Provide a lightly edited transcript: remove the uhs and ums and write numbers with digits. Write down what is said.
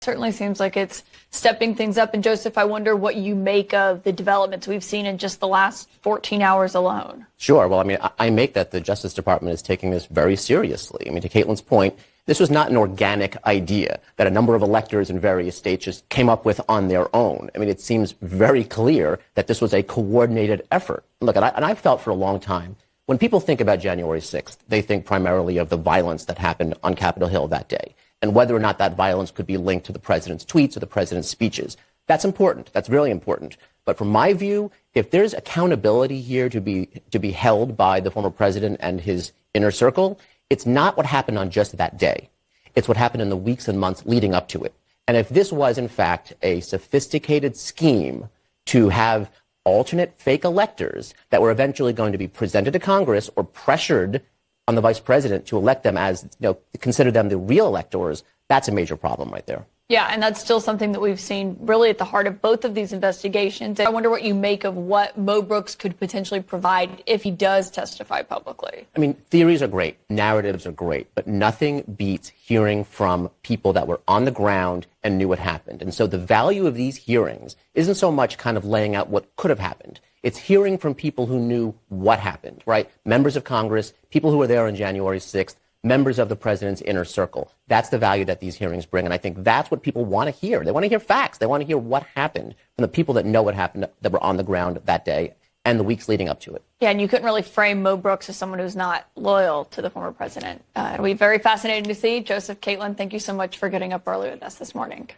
Certainly seems like it's stepping things up. And Joseph, I wonder what you make of the developments we've seen in just the last 14 hours alone. Sure. Well, I mean, I make that the Justice Department is taking this very seriously. I mean, to Caitlin's point, this was not an organic idea that a number of electors in various states just came up with on their own. I mean, it seems very clear that this was a coordinated effort. Look, and I felt for a long time, when people think about January 6th, they think primarily of the violence that happened on Capitol Hill that day, and whether or not that violence could be linked to the president's tweets or the president's speeches. That's important. That's really important. But from my view, if there's accountability here to be held by the former president and his inner circle, it's not what happened on just that day. It's what happened in the weeks and months leading up to it. And if this was, in fact, a sophisticated scheme to have alternate fake electors that were eventually going to be presented to Congress or pressured on the vice president to elect them as, consider them the real electors, that's a major problem right there. Yeah, and that's still something that we've seen really at the heart of both of these investigations. I wonder what you make of what Mo Brooks could potentially provide if he does testify publicly. I mean, theories are great, narratives are great, but nothing beats hearing from people that were on the ground and knew what happened. And so the value of these hearings isn't so much kind of laying out what could have happened. It's hearing from people who knew what happened, right? Members of Congress, people who were there on January 6th, members of the president's inner circle. That's the value that these hearings bring. And I think that's what people want to hear. They want to hear facts. They want to hear what happened from the people that know what happened, that were on the ground that day and the weeks leading up to it. Yeah, and you couldn't really frame Mo Brooks as someone who's not loyal to the former president. It'll be very fascinating to see. Joseph, Caitlin, thank you so much for getting up early with us this morning.